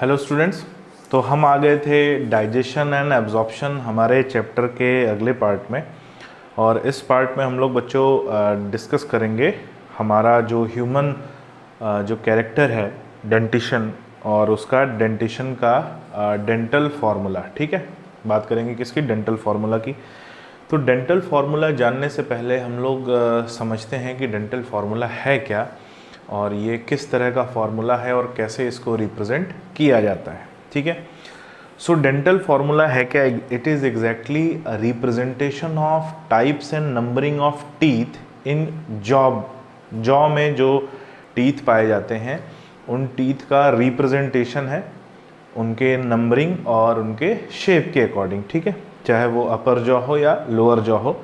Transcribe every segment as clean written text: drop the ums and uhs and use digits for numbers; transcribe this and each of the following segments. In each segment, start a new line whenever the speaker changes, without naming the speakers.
Hello students. तो हम आ गए थे डाइजेशन एंड एब्जॉर्प्शन हमारे चैप्टर के अगले पार्ट में। और इस पार्ट में हम लोग बच्चों डिस्कस करेंगे हमारा जो ह्यूमन जो कैरेक्टर है डेंटिशन, और उसका डेंटिशन का डेंटल फार्मूला। ठीक है, बात करेंगे किसकी? डेंटल फार्मूला की। तो डेंटल फार्मूला जानने से पहले हम लोग समझते हैं कि डेंटल फार्मूला है क्या, और ये किस तरह का फार्मूला है और कैसे इसको रिप्रेजेंट किया जाता है। ठीक है, सो डेंटल फार्मूला है क्या? It is exactly a representation of types and numbering of teeth in jaw में जो टीथ पाए जाते हैं उन टीथ का रिप्रेजेंटेशन है, उनके नंबरिंग और उनके शेप के अकॉर्डिंग। ठीक है, चाहे वो अपर जॉ हो या लोअर जॉ हो।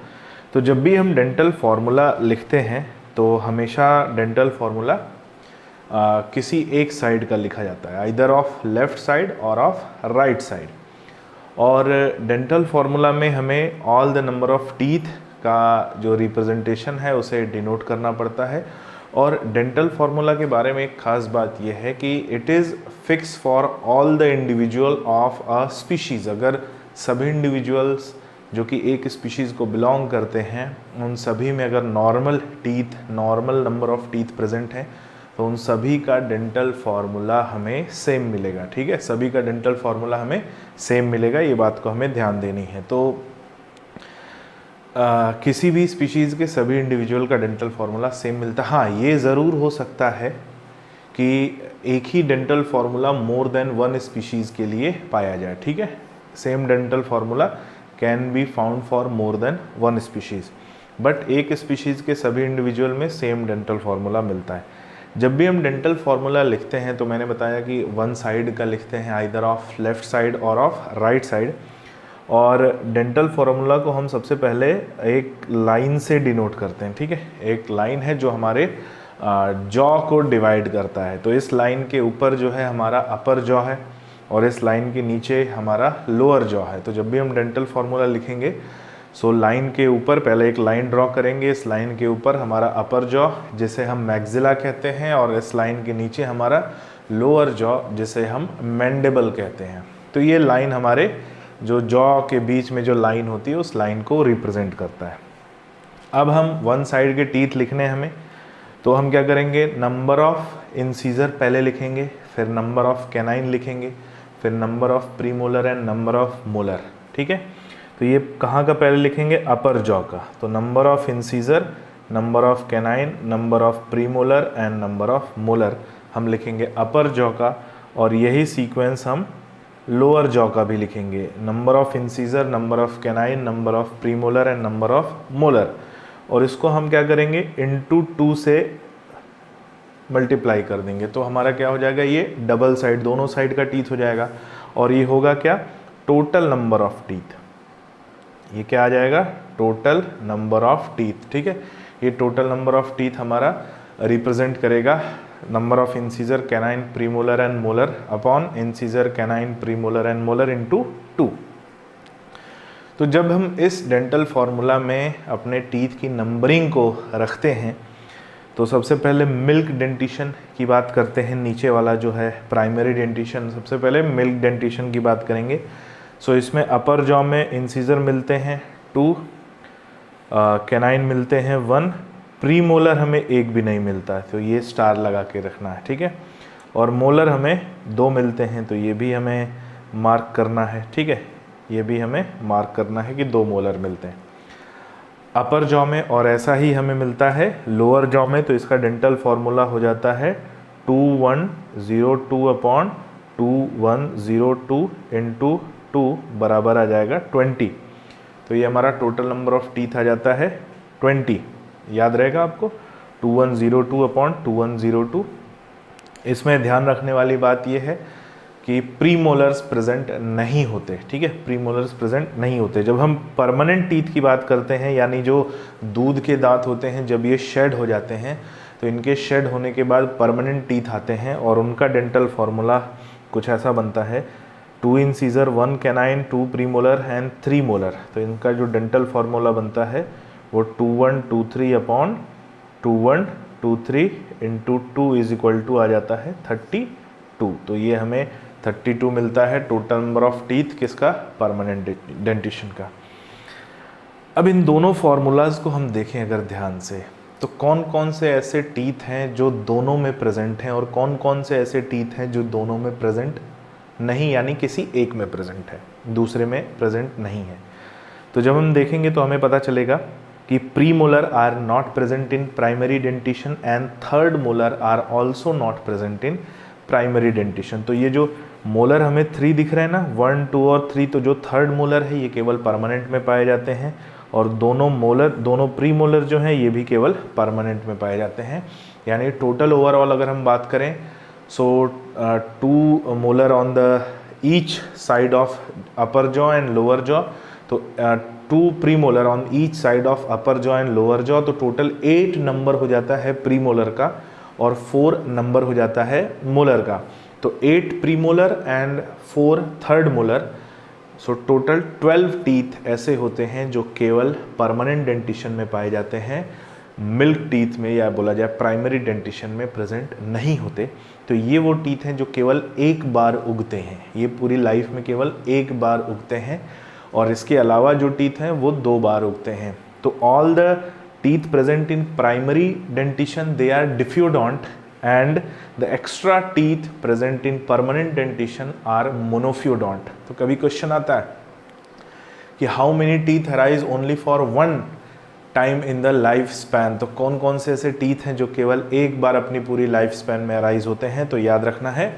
तो जब भी हम डेंटल फार्मूला लिखते हैं तो हमेशा डेंटल फार्मूला किसी एक साइड का लिखा जाता है, आइदर ऑफ लेफ्ट साइड और ऑफ राइट साइड। और डेंटल फार्मूला में हमें all the number of teeth का जो रिप्रेजेंटेशन है उसे डिनोट करना पड़ता है। और डेंटल फार्मूला के बारे में एक खास बात यह है कि it is fix for all the individual of a species. अगर सभी इंडिविजुअल्स जो कि एक स्पीशीज़ को बिलोंग करते हैं उन सभी में अगर normal number of teeth present हैं तो उन सभी का डेंटल फार्मूला हमें सेम मिलेगा। ठीक है, सभी का डेंटल फार्मूला हमें सेम मिलेगा, ये बात को हमें ध्यान देनी है। तो किसी भी स्पीशीज़ के सभी इंडिविजुअल का डेंटल फार्मूला सेम मिलता है। हाँ, ये ज़रूर हो सकता है कि एक ही dental formula more than one species के लिए पाया जाए। ठीक है, same dental formula can be found for more than one species, but एक स्पीशीज़ के सभी इंडिविजुअल में सेम डेंटल फार्मूला मिलता है। जब भी हम डेंटल फार्मूला लिखते हैं तो मैंने बताया कि वन साइड का लिखते हैं, आइदर ऑफ लेफ्ट साइड और ऑफ राइट साइड। और डेंटल फार्मूला को हम सबसे पहले एक लाइन से डिनोट करते हैं। ठीक है, एक लाइन है जो हमारे जॉ को डिवाइड करता है। तो इस लाइन के ऊपर जो है हमारा अपर जॉ है और इस लाइन के नीचे हमारा लोअर जॉ है। तो जब भी हम डेंटल फार्मूला लिखेंगे सो लाइन के ऊपर पहले एक लाइन ड्रॉ करेंगे, इस लाइन के ऊपर हमारा अपर जॉ जिसे हम मैक्सिला कहते हैं, और इस लाइन के नीचे हमारा लोअर जॉ जिसे हम मैंडिबल कहते हैं। तो ये लाइन हमारे जो जॉ के बीच में जो लाइन होती है उस लाइन को रिप्रेजेंट करता है। अब हम वन साइड के टीथ लिखने हैं हमें, तो हम क्या करेंगे? नंबर ऑफ इंसीजर पहले लिखेंगे, फिर नंबर ऑफ कैनाइन लिखेंगे, फिर number of premolar and number of molar. ठीक है, तो ये कहाँ का पहले लिखेंगे? अपर जॉ का। तो number of incisor, number of canine, number of premolar and number of molar हम लिखेंगे अपर जॉ का। और यही सीक्वेंस हम लोअर जॉ का भी लिखेंगे, number of incisor, number of canine, number of premolar and number of molar. और इसको हम क्या करेंगे? इंटू 2 से मल्टीप्लाई कर देंगे, तो हमारा क्या हो जाएगा? ये डबल साइड, दोनों साइड का टीथ हो जाएगा। और ये होगा क्या? Total number of teeth. ये क्या आ जाएगा? Total number of teeth. ठीक है, ये टोटल नंबर ऑफ टीथ हमारा रिप्रेजेंट करेगा number of incisor, canine, premolar and molar upon incisor, canine, premolar and molar into 2। तो जब हम इस डेंटल फार्मूला में अपने टीथ की नंबरिंग को रखते हैं तो सबसे पहले मिल्क डेंटिशन की बात करते हैं। नीचे वाला जो है प्राइमरी डेंटिशन, सबसे पहले मिल्क डेंटिशन की बात करेंगे। सो इसमें अपर जॉ में इंसीजर मिलते हैं 2, कैनाइन मिलते हैं 1, प्रीमोलर हमें एक भी नहीं मिलता है, तो ये स्टार लगा के रखना है। ठीक है, और मोलर हमें 2 मिलते हैं, तो ये भी हमें मार्क करना है। ठीक है, ये भी हमें मार्क करना है कि 2 मोलर मिलते हैं अपर जॉ में। और ऐसा ही हमें मिलता है लोअर जॉ में, तो इसका डेंटल फार्मूला हो जाता है 2102 अपॉन 2102 इंटू 2 बराबर आ जाएगा 20। तो ये हमारा टोटल नंबर ऑफ टीथ आ जाता है 20। याद रहेगा आपको, 2102 अपॉन 2102। इसमें ध्यान रखने वाली बात यह है कि प्रीमोलर्स प्रेजेंट नहीं होते। ठीक है, प्रीमोलर्स प्रेजेंट नहीं होते। जब हम परमानेंट टीथ की बात करते हैं, यानी जो दूध के दांत होते हैं, जब ये शेड हो जाते हैं तो इनके शेड होने के बाद परमानेंट टीथ आते हैं और उनका डेंटल फार्मूला कुछ ऐसा बनता है 2 incisor, 1 canine, 2 premolar and 3 molar. तो इनका जो डेंटल फार्मूला बनता है वो 2123 upon 2123 into 2 is equal to आ जाता है 32। तो ये हमें 32 मिलता है टोटल नंबर ऑफ टीथ किसका, परमानेंट डेंटिशन का। अब इन दोनों फार्मूलाज को हम देखें अगर ध्यान से, तो कौन कौन से ऐसे टीथ हैं जो दोनों में प्रेजेंट हैं और कौन कौन से ऐसे टीथ हैं जो दोनों में प्रेजेंट नहीं, यानी किसी एक में प्रेजेंट है दूसरे में प्रेजेंट नहीं है। तो जब हम देखेंगे तो हमें पता चलेगा कि premolar are not present in primary dentition and third molar are also not present in primary dentition. तो ये जो मोलर हमें 3 दिख रहे हैं ना, 1, 2 और 3, तो जो थर्ड मोलर है ये केवल परमानेंट में पाए जाते हैं और दोनों प्रीमोलर जो हैं ये भी केवल परमानेंट में पाए जाते हैं। यानी टोटल ओवरऑल अगर हम बात करें, सो 2 molar on the each side of upper jaw and lower jaw, तो 2 premolar on each side of upper jaw and lower jaw, तो टोटल 8 नंबर हो जाता है प्रीमोलर का और 4 नंबर हो जाता है मोलर का। तो 8 premolar and 4 third molar, so total 12 teeth ऐसे होते हैं जो केवल परमानेंट डेंटिशन में पाए जाते हैं, मिल्क टीथ में या बोला जाए प्राइमरी डेंटिशन में प्रेजेंट नहीं होते। तो ये वो टीथ हैं जो केवल एक बार उगते हैं, ये पूरी लाइफ में केवल एक बार उगते हैं और इसके अलावा जो टीथ हैं वो 2 बार उगते हैं। तो all the teeth present in primary dentition they are diphyodont and the extra teeth present in permanent dentition are monophyodont। तो कभी क्वेश्चन आता है कि how many teeth arise only for one time in the life span, तो कौन कौन से ऐसे टीथ हैं जो केवल एक बार अपनी पूरी लाइफ स्पैन में अराइज होते हैं। तो याद रखना है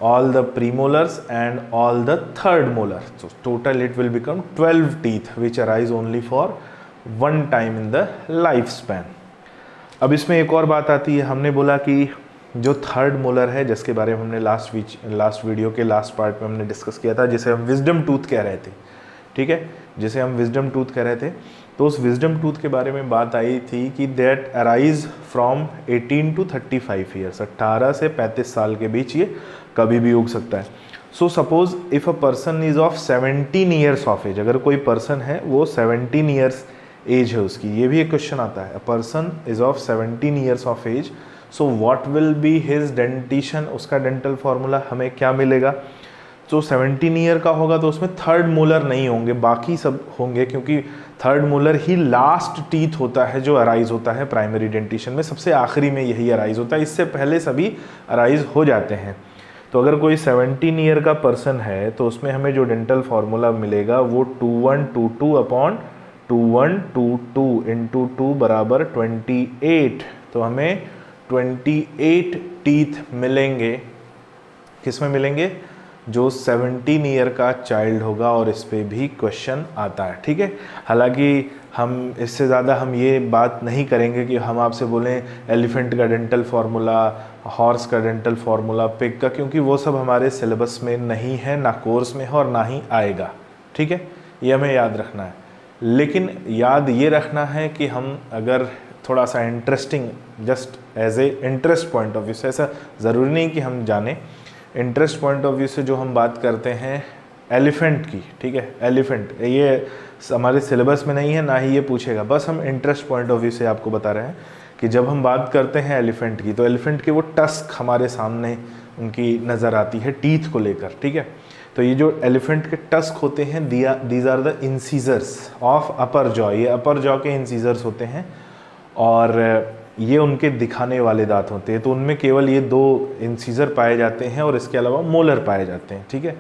all the premolars and all the third molar, so total it will become 12 teeth which arise only for one time in the life span। अब इसमें एक और बात आती है, हमने बोला कि जो थर्ड मोलर है जिसके बारे में हमने लास्ट वीडियो के लास्ट पार्ट में हमने डिस्कस किया था, जिसे हम विजडम टूथ कह रहे थे, ठीक है, जिसे हम विजडम टूथ कह रहे थे, तो उस विजडम टूथ के बारे में बात आई थी कि that arise from 18 to 35 years, 18 से 35 साल के बीच ये कभी भी उग सकता है। So suppose if a person is of 17 years of age, अगर कोई पर्सन है वो 17 ईयर्स एज है उसकी, ये भी एक क्वेश्चन आता है, a person is of 17 years of age, so what will be his dentition, उसका डेंटल फार्मूला हमें क्या मिलेगा। तो 17 ईयर का होगा तो उसमें थर्ड मोलर नहीं होंगे, बाकी सब होंगे, क्योंकि थर्ड मोलर ही लास्ट टीथ होता है जो अराइज होता है प्राइमरी डेंटिशन में, सबसे आखिरी में यही अराइज होता है, इससे पहले सभी अराइज हो जाते हैं। तो अगर कोई 17 ईयर का पर्सन है तो उसमें हमें जो डेंटल फार्मूला मिलेगा वो 2122 अपॉन 2122 इंटू 2 बराबर 28, तो हमें 28 टीथ मिलेंगे। किस में मिलेंगे, जो 17 ईयर का चाइल्ड होगा, और इस पे भी क्वेश्चन आता है, ठीक है। हालांकि हम इससे ज़्यादा हम ये बात नहीं करेंगे कि हम आपसे बोलें एलिफेंट का डेंटल फार्मूला, हॉर्स का डेंटल फार्मूला, पिग का, क्योंकि वो सब हमारे सिलेबस में नहीं है, ना कोर्स में है और ना ही आएगा, ठीक है, ये हमें याद रखना है। लेकिन याद ये रखना है कि हम अगर थोड़ा सा interesting, just as a interest point of view से, ऐसा ज़रूरी नहीं कि हम जाने, इंटरेस्ट पॉइंट ऑफ व्यू से जो हम बात करते हैं एलिफेंट की, ठीक है, एलिफेंट ये हमारे सिलेबस में नहीं है, ना ही ये पूछेगा, बस हम इंटरेस्ट पॉइंट ऑफ व्यू से आपको बता रहे हैं कि जब हम बात करते हैं एलिफेंट की, तो एलिफेंट की वो टस्क हमारे सामने उनकी नज़र आती है टीथ को लेकर, ठीक है। तो ये जो एलिफेंट के टस्क होते हैं, these are the incisors of upper jaw, ये अपर जॉ के इंसीजर्स होते हैं और ये उनके दिखाने वाले दांत होते हैं। तो उनमें केवल ये 2 इंसीजर पाए जाते हैं और इसके अलावा मोलर पाए जाते हैं, ठीक है।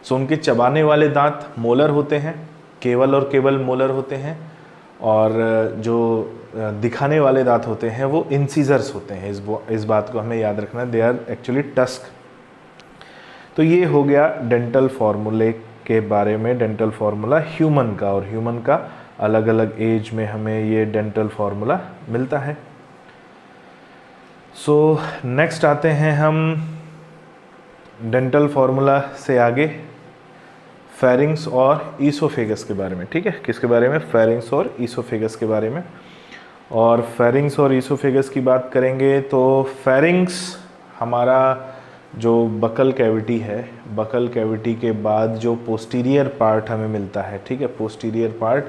सो उनके चबाने वाले दांत मोलर होते हैं, केवल और केवल मोलर होते हैं, और जो दिखाने वाले दांत होते हैं वो इंसीजर्स होते हैं। इस बात को हमें याद रखना है, दे आर एक्चुअली टस्क। तो ये हो गया डेंटल फार्मूले के बारे में, डेंटल फार्मूला ह्यूमन का, और ह्यूमन का अलग अलग एज में हमें ये डेंटल फार्मूला मिलता है। सो नेक्स्ट आते हैं हम डेंटल फार्मूला से आगे फेरिंग्स और ईसोफेगस के बारे में, ठीक है। किसके बारे में, फेरिंग्स और ईसोफेगस के बारे में। और फेरिंग्स और ईसोफेगस की बात करेंगे तो फेरिंग्स हमारा जो बकल कैविटी है, बकल कैविटी के बाद जो पोस्टीरियर पार्ट हमें मिलता है, ठीक है, पोस्टीरियर पार्ट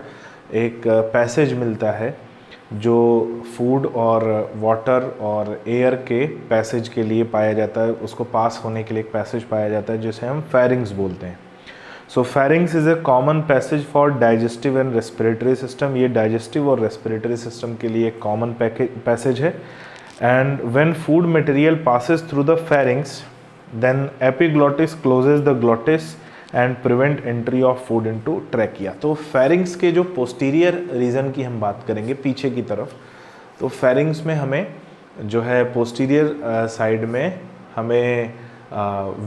एक पैसेज मिलता है जो फूड और वाटर और एयर के पैसेज के लिए पाया जाता है, उसको पास होने के लिए एक पैसेज पाया जाता है जिसे हम फेरिंग्स बोलते हैं। So pharynx is a common passage for digestive and respiratory system. ये डाइजेस्टिव और रेस्पिरेटरी सिस्टम के लिए एक कॉमन पैसेज है। And when food material passes through the pharynx then epiglottis closes the glottis and prevent entry of food into trachea. तो pharynx के जो posterior reason की हम बात करेंगे, पीछे की तरफ, तो फेरिंग्स में हमें जो है पोस्टीरियर साइड में हमें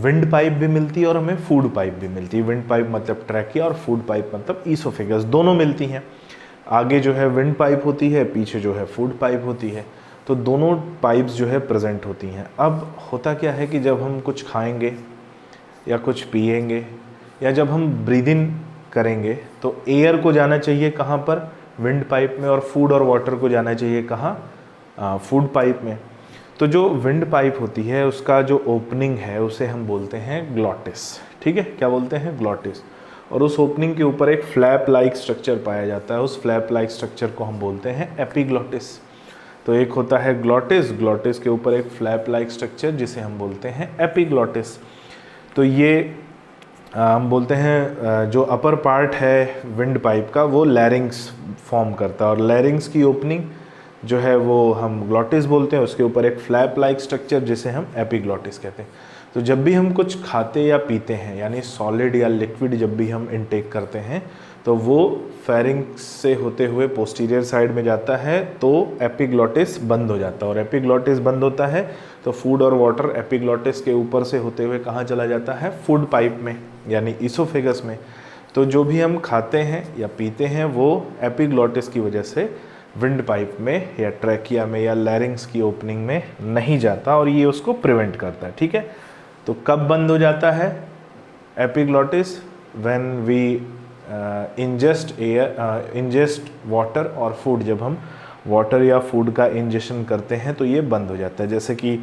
विंड पाइप भी मिलती है और हमें फूड पाइप भी मिलती है। विंड पाइप मतलब ट्रैकिया और फूड पाइप मतलब ईसोफेगस, दोनों मिलती हैं। आगे जो है विंड पाइप होती है, पीछे जो है फूड पाइप होती है, तो दोनों पाइप्स जो है प्रेजेंट होती हैं। अब होता क्या है कि जब हम कुछ खाएंगे या कुछ पिएंगे या जब हम ब्रीद इन करेंगे तो एयर को जाना चाहिए कहाँ पर, विंड पाइप में, और फूड और वाटर को जाना चाहिए कहाँ, फूड पाइप में। तो जो विंड पाइप होती है उसका जो ओपनिंग है उसे हम बोलते हैं ग्लॉटिस। ठीक है, क्या बोलते हैं, ग्लॉटिस। और उस ओपनिंग के ऊपर एक फ्लैप लाइक स्ट्रक्चर पाया जाता है, उस फ्लैप लाइक स्ट्रक्चर को हम बोलते हैं एपिग्लॉटिस। तो एक होता है ग्लॉटिस, ग्लॉटिस के ऊपर एक फ्लैप लाइक स्ट्रक्चर जिसे हम बोलते हैं एपिग्लॉटिस। तो ये हम बोलते हैं जो अपर पार्ट है विंड पाइप का वो लैरिंग्स फॉर्म करता है, और लैरिंग्स की ओपनिंग जो है वो हम ग्लॉटिस बोलते हैं, उसके ऊपर एक फ्लैप लाइक स्ट्रक्चर जिसे हम एपिग्लॉटिस कहते हैं। तो जब भी हम कुछ खाते या पीते हैं, यानी सॉलिड या लिक्विड जब भी हम इनटेक करते हैं, तो वो फेरिंग्स से होते हुए पोस्टीरियर साइड में जाता है, तो एपिग्लॉटिस बंद हो जाता है। और एपिग्लॉटिस बंद होता है तो फूड और वाटर एपिग्लॉटिस के ऊपर से होते हुए कहाँ चला जाता है, फूड पाइप में, यानी ईसोफेगस में। तो जो भी हम खाते हैं या पीते हैं वो एपिग्लॉटिस की वजह से विंड पाइप में या ट्रैकिया में या लैरिंग्स की ओपनिंग में नहीं जाता, और ये उसको प्रिवेंट करता है। ठीक है, तो कब बंद हो जाता है epiglottis, when we ingest water और फूड। जब हम वाटर या फूड का इंजेशन करते हैं तो ये बंद हो जाता है। जैसे कि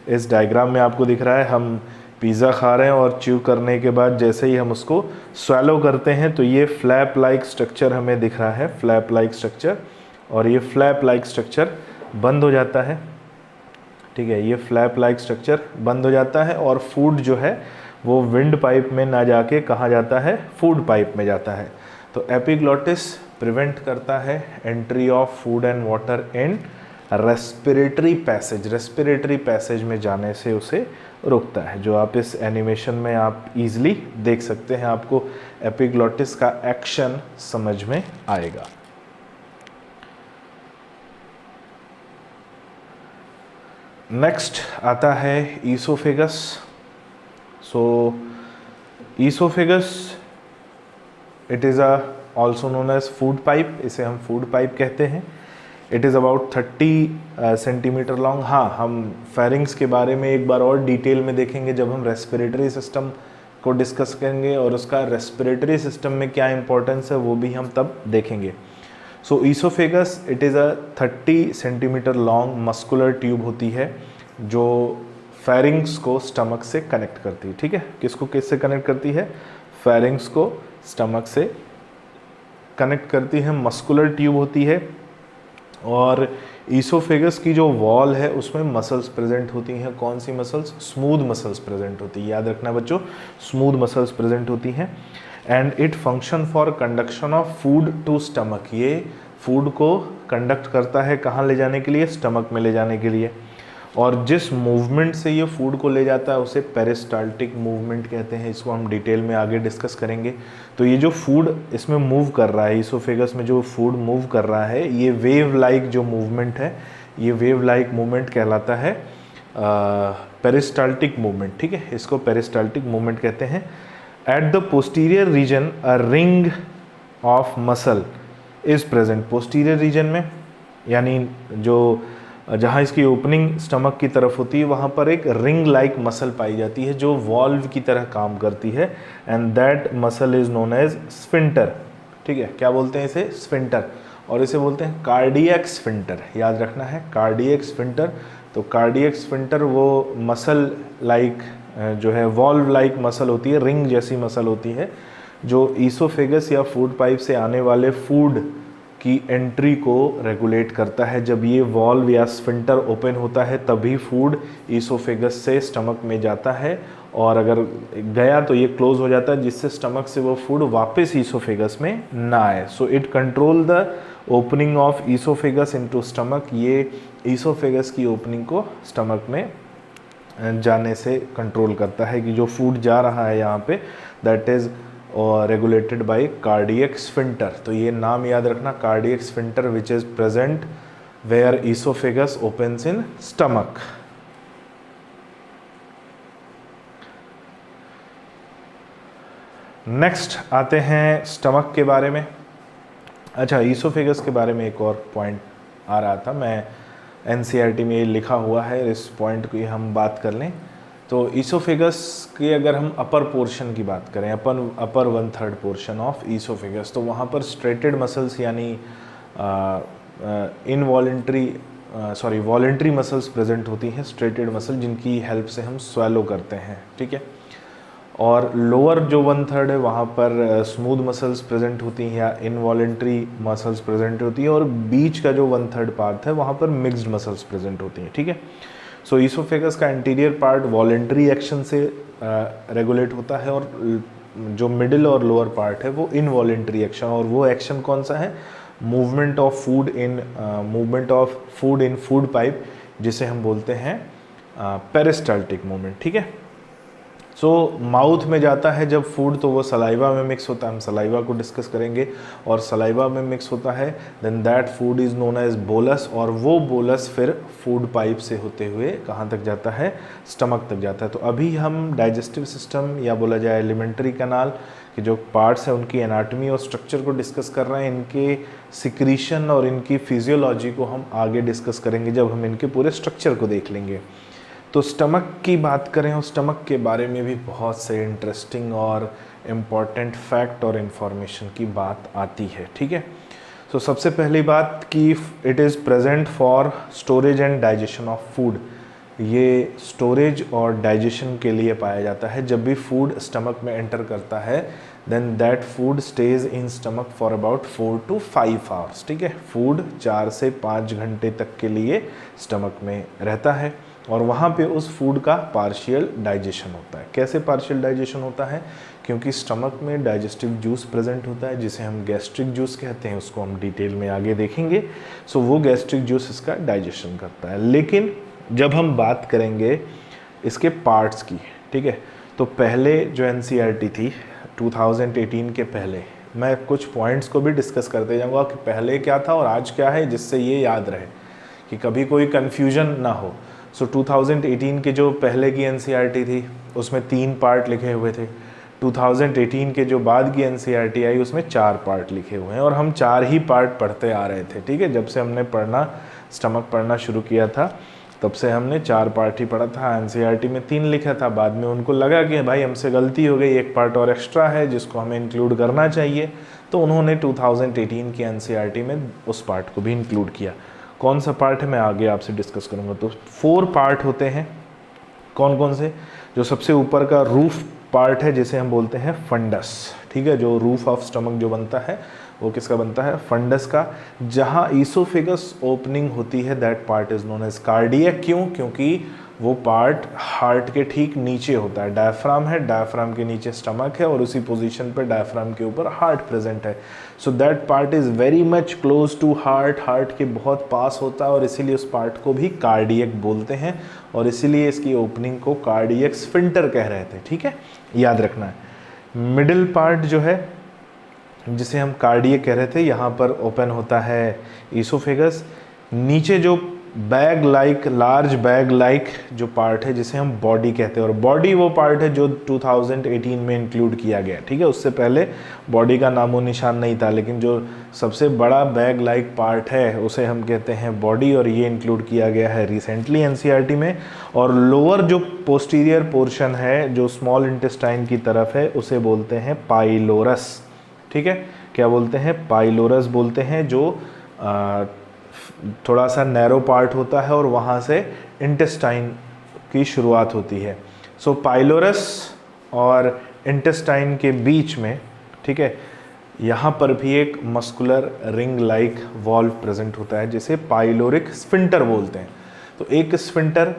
इस डायग्राम में आपको दिख रहा है, हम पिज़्ज़ा खा रहे हैं और च्यू करने के बाद जैसे ही हम उसको स्वैलो करते हैं तो ये फ्लैप लाइक स्ट्रक्चर हमें दिख रहा है, फ्लैप लाइक स्ट्रक्चर, और ये फ्लैप लाइक स्ट्रक्चर बंद हो जाता है। ठीक है, ये फ्लैप लाइक स्ट्रक्चर बंद हो जाता है और फूड जो है वो विंड पाइप में ना जाके कहाँ जाता है, फूड पाइप में जाता है। तो एपिग्लॉटिस प्रिवेंट करता है entry of food and water in respiratory passage, respiratory passage में जाने से उसे रोकता है, जो आप इस एनिमेशन में आप इजीली देख सकते हैं। आपको एपिग्लॉटिस का एक्शन समझ में आएगा। नेक्स्ट आता है esophagus. So oesophagus it is also known as food pipe, इसे हम फूड पाइप कहते हैं। It is about 30 centimetre long. हाँ, हम फेरिंग्स के बारे में एक बार और डिटेल में देखेंगे जब हम रेस्पिरेटरी सिस्टम को डिस्कस करेंगे, और उसका रेस्पिरेटरी सिस्टम में क्या इंपॉर्टेंस है वो भी हम तब देखेंगे। So oesophagus it is a 30 centimetre long muscular tube होती है जो फेरिंग्स को स्टमक से कनेक्ट करती है। ठीक है, किसको किससे कनेक्ट करती है, फेरिंग्स को स्टमक से कनेक्ट करती है, मस्कुलर ट्यूब होती है। और ईसोफेगस की जो वॉल है उसमें मसल्स प्रेजेंट होती हैं। कौन सी मसल्स, स्मूथ मसल्स प्रेजेंट होती है, याद रखना बच्चों, स्मूथ मसल्स प्रेजेंट होती हैं। And it function for conduction of food to stomach, ये फूड को कंडक्ट करता है कहाँ ले जाने के लिए, स्टमक में ले जाने के लिए। और जिस मूवमेंट से ये फूड को ले जाता है उसे पेरिस्टाल्टिक मूवमेंट कहते हैं, इसको हम डिटेल में आगे डिस्कस करेंगे। तो ये जो फूड इसमें मूव कर रहा है, ईसोफेगस में जो फूड मूव कर रहा है, ये वेव लाइक जो मूवमेंट है, ये वेव लाइक मूवमेंट कहलाता है पेरिस्टाल्टिक मूवमेंट। ठीक है, इसको पेरिस्टाल्टिक मूवमेंट कहते हैं। At the posterior reason a ring of muscle is present, posterior reason में, यानी जो जहाँ इसकी ओपनिंग स्टमक की तरफ होती है वहाँ पर एक रिंग लाइक मसल पाई जाती है जो वॉल्व की तरह काम करती है, and that muscle is known as sphincter. ठीक है, क्या बोलते हैं इसे, स्फिंटर, और इसे बोलते हैं कार्डियक स्फिंटर, याद रखना है, कार्डियक स्फिंटर। तो कार्डियक स्फिंटर वो मसल लाइक जो है वॉल्व लाइक मसल होती है, रिंग जैसी मसल होती है, जो ईसोफेगस या फूड पाइप से आने वाले फूड की एंट्री को रेगुलेट करता है। जब ये वॉल्व या स्फिंक्टर ओपन होता है तभी फूड ईसोफेगस से स्टमक में जाता है, और अगर गया तो ये क्लोज हो जाता है, जिससे स्टमक से वो फूड वापस ईसोफेगस में ना आए। So it control the opening of oesophagus into stomach. ये ईसोफेगस की ओपनिंग को स्टमक में जाने से कंट्रोल करता है कि जो फूड जा रहा है यहाँ पे, that is regulated by cardiac sphincter. तो ये नाम याद रखना, cardiac sphincter which is present where esophagus opens in stomach. Next आते हैं स्टमक के बारे में। अच्छा, ईसोफेगस के बारे में एक और पॉइंट आ रहा था, मैं एनसीईआरटी में ये लिखा हुआ है, इस पॉइंट की हम बात कर लें। तो ईसोफेगस के अगर हम अपर पोर्शन की बात करें, अपर 1/3 पोर्शन ऑफ ईसोफेगस, तो वहाँ पर स्ट्रेटेड मसल्स यानी वॉलेंट्री मसल्स प्रेजेंट होती हैं, स्ट्रेटेड मसल जिनकी हेल्प से हम स्वेलो करते हैं, ठीक है। और लोअर जो 1/3 है वहाँ पर स्मूथ मसल्स प्रेजेंट होती हैं या इनवॉलेंट्री मसल्स प्रेजेंट होती हैं, और बीच का जो 1/3 पार्ट है वहाँ पर मिक्स्ड मसल्स प्रेजेंट होती हैं, ठीक है। सो ईसोफेगस का इंटीरियर पार्ट वॉलेंट्री एक्शन से रेगुलेट होता है, और जो मिडिल और लोअर पार्ट है वो इनवॉलेंट्री एक्शन, और वो एक्शन कौन सा है, movement of food in food pipe, जिसे हम बोलते हैं पेरिस्टाल्टिक मूवमेंट, ठीक है। सो माउथ में जाता है जब फूड, तो वो सलाइवा में मिक्स होता है, हम सलाइवा को डिस्कस करेंगे, और सलाइवा में मिक्स होता है, then that food is known as bolus, और वो बोलस फिर फूड पाइप से होते हुए कहाँ तक जाता है, स्टमक तक जाता है। तो अभी हम डाइजेस्टिव सिस्टम या बोला जाए एलिमेंट्री कैनाल के जो पार्ट्स हैं उनकी एनाटॉमी और स्ट्रक्चर को डिस्कस कर रहे हैं, इनके सिक्रीशन और इनकी फिजियोलॉजी को हम आगे डिस्कस करेंगे जब हम इनके पूरे स्ट्रक्चर को देख लेंगे। तो स्टमक की बात करें, और स्टमक के बारे में भी बहुत से इंटरेस्टिंग और इम्पॉर्टेंट फैक्ट और इन्फॉर्मेशन की बात आती है, ठीक है। सो सबसे पहली बात कि it is present for storage and digestion of food. ये स्टोरेज और डाइजेशन के लिए पाया जाता है। जब भी फूड स्टमक में एंटर करता है then that food stage in stomach for about 4 to 5 hours, ठीक है। फूड 4 से 5 घंटे तक के लिए स्टमक में रहता है, और वहाँ पे उस फूड का पार्शियल डाइजेशन होता है। कैसे पार्शियल डाइजेशन होता है, क्योंकि स्टमक में डाइजेस्टिव जूस प्रेजेंट होता है जिसे हम गैस्ट्रिक जूस कहते हैं, उसको हम डिटेल में आगे देखेंगे। सो वो गैस्ट्रिक जूस इसका डाइजेशन करता है। लेकिन जब हम बात करेंगे इसके पार्ट्स की, ठीक है, तो पहले जो एनसीईआरटी थी 2018 के पहले, मैं कुछ पॉइंट्स को भी डिस्कस करते जाऊँगा कि पहले क्या था और आज क्या है, जिससे ये याद रहे कि कभी कोई कन्फ्यूजन ना हो। सो 2018 के जो पहले की एनसीईआरटी थी उसमें 3 पार्ट लिखे हुए थे। 2018 के जो बाद की एनसीईआरटी आई उसमें 4 पार्ट लिखे हुए हैं, और हम 4 ही पार्ट पढ़ते आ रहे थे, ठीक है। जब से हमने स्टमक पढ़ना शुरू किया था तब से हमने 4 पार्ट ही पढ़ा था। एनसीईआरटी में 3 लिखा था, बाद में उनको लगा कि भाई हमसे गलती हो गई, एक पार्ट और एक्स्ट्रा है जिसको हमें इंक्लूड करना चाहिए, तो उन्होंने 2018 की एनसीईआरटी में उस पार्ट को भी इंक्लूड किया। कौन सा पार्ट है मैं आगे आपसे डिस्कस करूँगा। तो 4 पार्ट होते हैं। कौन कौन से, जो सबसे ऊपर का रूफ पार्ट है जिसे हम बोलते हैं फंडस, ठीक है। जो रूफ ऑफ स्टमक जो बनता है वो किसका बनता है, फंडस का। जहाँ ईसोफेगस ओपनिंग होती है that part is known as cardiac. क्यों, क्योंकि वो पार्ट हार्ट के ठीक नीचे होता है। डायफ्राम है, डायफ्राम के नीचे स्टमक है, और उसी पोजीशन पे डायफ्राम के ऊपर हार्ट प्रेजेंट है। So that part is very much close to heart, heart के बहुत पास होता है, और इसीलिए उस पार्ट को भी कार्डियक बोलते हैं, और इसीलिए इसकी ओपनिंग को कार्डियक स्फिंक्टर कह रहे थे, ठीक है, याद रखना है। मिडिल पार्ट जो है जिसे हम कार्डियक कह रहे थे, यहाँ पर ओपन होता है ईसोफेगस। नीचे जो bag like, large bag like जो पार्ट है जिसे हम बॉडी कहते हैं, और बॉडी वो पार्ट है जो 2018 में इंक्लूड किया गया, ठीक है। उससे पहले बॉडी का नामो निशान नहीं था, लेकिन जो सबसे बड़ा बैग लाइक पार्ट है उसे हम कहते हैं बॉडी, और ये इंक्लूड किया गया है रिसेंटली एनसीईआरटी में। और लोअर जो पोस्टीरियर पोर्शन है जो स्मॉल इंटेस्टाइन की तरफ है उसे बोलते हैं पाइलोरस, ठीक है। क्या बोलते हैं, पाइलोरस बोलते हैं, जो थोड़ा सा नैरो पार्ट होता है और वहाँ से इंटेस्टाइन की शुरुआत होती है। सो पाइलोरस और इंटेस्टाइन के बीच में, ठीक है, यहाँ पर भी एक muscular ring like valve present होता है जिसे पाइलोरिक स्फिंक्टर बोलते हैं। तो एक स्फिंक्टर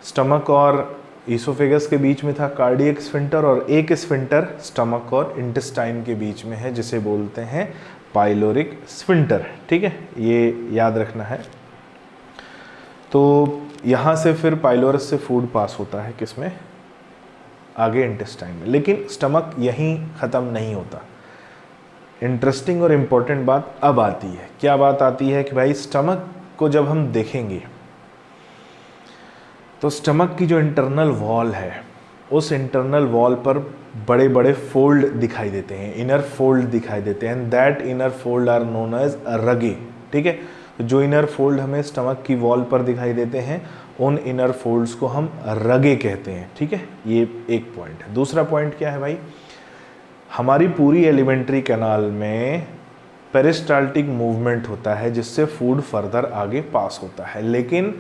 स्टमक और ईसोफेगस के बीच में था, कार्डियक स्फिंक्टर, और एक स्फिंक्टर स्टमक और इंटेस्टाइन के बीच में है जिसे बोलते हैं पाइलोरिक स्फिंक्टर। ठीक है, ये याद रखना है। तो यहाँ से फिर पाइलोरस से फूड पास होता है किसमें, आगे इंटेस्टाइन में। लेकिन स्टमक यहीं ख़त्म नहीं होता। इंटरेस्टिंग और इम्पोर्टेंट बात अब आती है। क्या बात आती है कि भाई स्टमक को जब हम देखेंगे तो स्टमक की जो इंटरनल वॉल है उस इंटरनल वॉल पर बड़े बड़े फोल्ड दिखाई देते हैं, इनर फोल्ड दिखाई देते हैं। That inner fold are known as rugae. ठीक है, तो जो इनर फोल्ड हमें स्टमक की वॉल पर दिखाई देते हैं उन इनर फोल्ड्स को हम रगे कहते हैं। ठीक है, ये एक पॉइंट है। दूसरा पॉइंट क्या है भाई, हमारी पूरी एलिमेंट्री कैनाल में पेरिस्टाल्टिक मूवमेंट होता है जिससे फूड फर्दर आगे पास होता है। लेकिन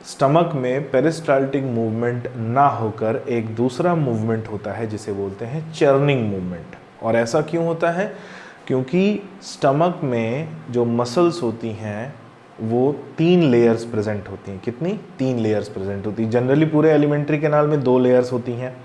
स्टमक में पेरिस्टाल्टिक मूवमेंट ना होकर एक दूसरा मूवमेंट होता है जिसे बोलते हैं चर्निंग मूवमेंट। और ऐसा क्यों होता है, क्योंकि स्टमक में जो मसल्स होती हैं वो 3 लेयर्स प्रेजेंट होती हैं। कितनी? 3 लेयर्स प्रेजेंट होती हैं। जनरली पूरे एलिमेंट्री कैनाल में 2 लेयर्स होती हैं,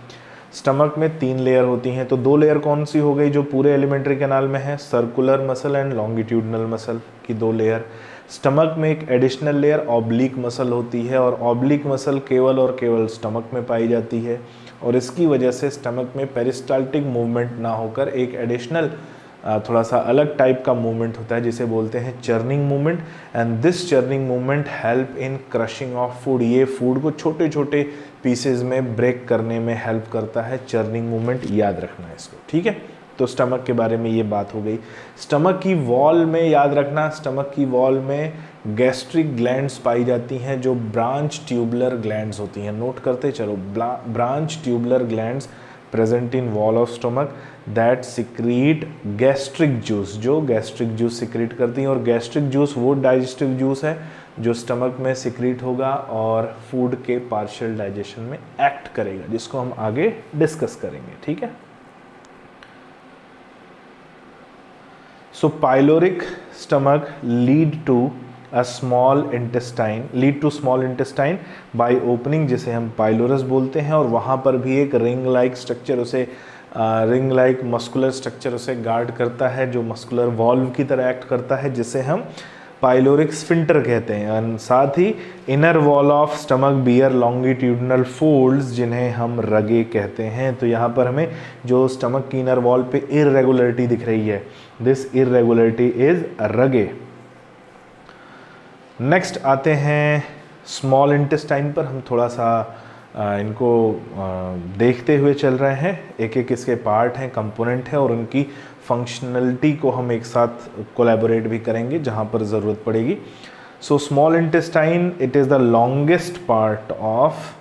स्टमक में 3 लेयर होती हैं। तो 2 लेयर कौन सी हो गई जो पूरे एलिमेंट्री कैनाल में है? Circular muscle and longitudinal muscle की 2 लेयर। स्टमक में एक एडिशनल लेयर ऑब्लिक मसल होती है और ऑब्लिक मसल केवल और केवल स्टमक में पाई जाती है और इसकी वजह से स्टमक में पेरिस्टाल्टिक मूवमेंट ना होकर एक एडिशनल थोड़ा सा अलग टाइप का मूवमेंट होता है जिसे बोलते हैं churning movement. And this churning movement help in crushing of food. ये फूड को छोटे छोटे पीसेज में ब्रेक करने में हेल्प करता है चर्निंग मूवमेंट। याद रखना है इसको। ठीक है, तो स्टमक के बारे में ये बात हो गई। स्टमक की वॉल में याद रखना, स्टमक की वॉल में गैस्ट्रिक ग्लैंड्स पाई जाती हैं जो ब्रांच ट्यूबुलर ग्लैंड्स होती हैं। नोट करते चलो, branch tubular glands present in wall of stomach that secrete gastric juice, जो गैस्ट्रिक जूस सिक्रीट करती हैं। और गैस्ट्रिक जूस वो डाइजेस्टिव जूस है जो स्टमक में सिक्रीट होगा और फूड के पार्शियल डाइजेशन में एक्ट करेगा, जिसको हम आगे डिस्कस करेंगे। ठीक है, so pyloric stomach lead to small intestine by opening, जिसे हम पाइलोरस बोलते हैं। और वहाँ पर भी एक रिंग लाइक स्ट्रक्चर उसे रिंग लाइक मस्कुलर स्ट्रक्चर उसे गार्ड करता है जो मस्कुलर वॉल्व की तरह एक्ट करता है, जिसे हम पाइलोरिक स्फिंक्टर कहते हैं। और साथ ही inner wall of stomach bear longitudinal folds जिन्हें हम रगे कहते हैं। तो यहाँ पर हमें जो स्टमक की इनर वॉल पे इरेगुलरिटी दिख रही है, दिस इरेगुलरिटी इज रगे। नेक्स्ट आते हैं स्मॉल इंटेस्टाइन पर। हम थोड़ा सा इनको देखते हुए चल रहे हैं। एक एक इसके पार्ट हैं, कंपोनेंट है और उनकी फंक्शनलिटी को हम एक साथ कोलैबोरेट भी करेंगे जहाँ पर ज़रूरत पड़ेगी। So small intestine it is the longest part of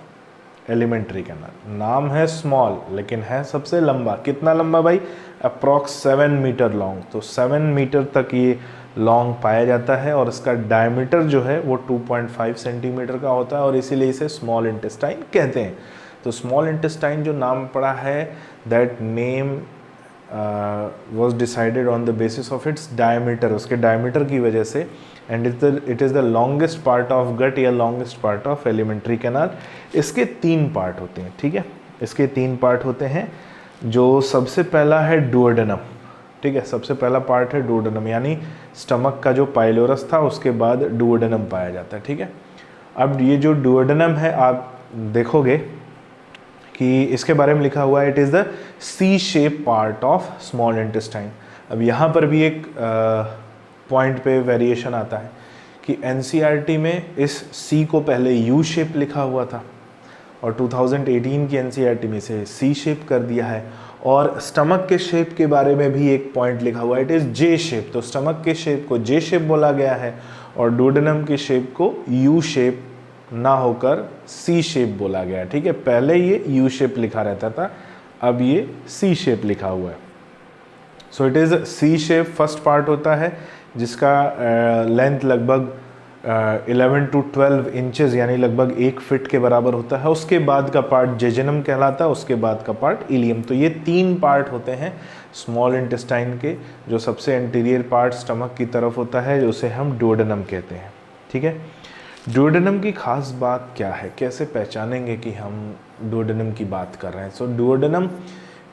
alimentary canal. नाम है स्मॉल लेकिन है सबसे लंबा। कितना लंबा भाई? Approx 7 metre long. तो 7 मीटर तक ये लॉन्ग पाया जाता है और इसका डायमीटर जो है वो 2.5 सेंटीमीटर का होता है और इसीलिए इसे स्मॉल इंटेस्टाइन कहते हैं। तो स्मॉल इंटेस्टाइन जो नाम पड़ा है, that name was decided on the basis of its diameter, उसके डायमीटर की वजह से। And it is the longest part of gut या longest part of alimentary canal. इसके 3 पार्ट होते हैं। ठीक है, इसके 3 पार्ट होते हैं। जो सबसे पहला है डुओडेनम। ठीक है, सबसे पहला पार्ट है डुओडेनम, यानी स्टमक का जो पाइलोरस था उसके बाद डुओडेनम पाया जाता है। ठीक है, अब ये जो डुओडेनम है आप देखोगे कि इसके बारे में लिखा हुआ है it is the C shape part of small intestine. अब यहाँ पर भी एक पॉइंट पे वेरिएशन आता है कि एनसीईआरटी में इस सी को पहले यू शेप लिखा हुआ था और 2018 की एनसीईआरटी में से सी शेप कर दिया है। और स्टमक के शेप के बारे में भी एक पॉइंट लिखा हुआ है, इट इज़ जे शेप। तो स्टमक के शेप को जे शेप बोला गया है और डुओडेनम के शेप को यू शेप ना होकर सी शेप बोला गया। ठीक है, पहले ये यू शेप लिखा रहता था, अब ये सी शेप लिखा हुआ है। So it is C shape first part होता है जिसका लेंथ लगभग 11 to 12 इंचेस यानी लगभग 1 फीट के बराबर होता है। उसके बाद का पार्ट जेजुनम कहलाता है, उसके बाद का पार्ट इलियम। तो ये 3 पार्ट होते हैं स्मॉल इंटेस्टाइन के। जो सबसे एंटीरियर पार्ट स्टमक की तरफ होता है उसे हम डुओडेनम कहते हैं, ठीक है। डुओडेनम की खास बात क्या है, कैसे पहचानेंगे कि हम डुओडेनम की बात कर रहे हैं। सो डुओडेनम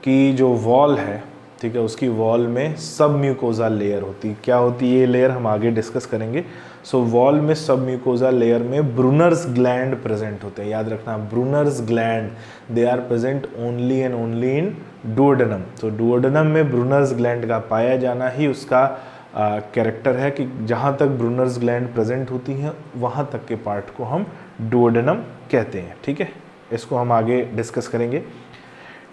की जो वॉल है, ठीक है, उसकी वॉल में सब म्यूकोजा लेयर होती है। क्या होती है ये लेयर, हम आगे डिस्कस करेंगे। सो वॉल में सब म्यूकोजा लेयर में ब्रूनर्स ग्लैंड प्रेजेंट होते हैं। याद रखना, Brunner's gland, they are present only and only in duodenum. तो डुओडेनम में ब्रूनर्स ग्लैंड का पाया जाना ही उसका कैरेक्टर है कि जहाँ तक ब्रूनर्स ग्लैंड प्रेजेंट होती हैं वहाँ तक के पार्ट को हम डुओडेनम कहते हैं, ठीक है। इसको हम आगे डिस्कस करेंगे।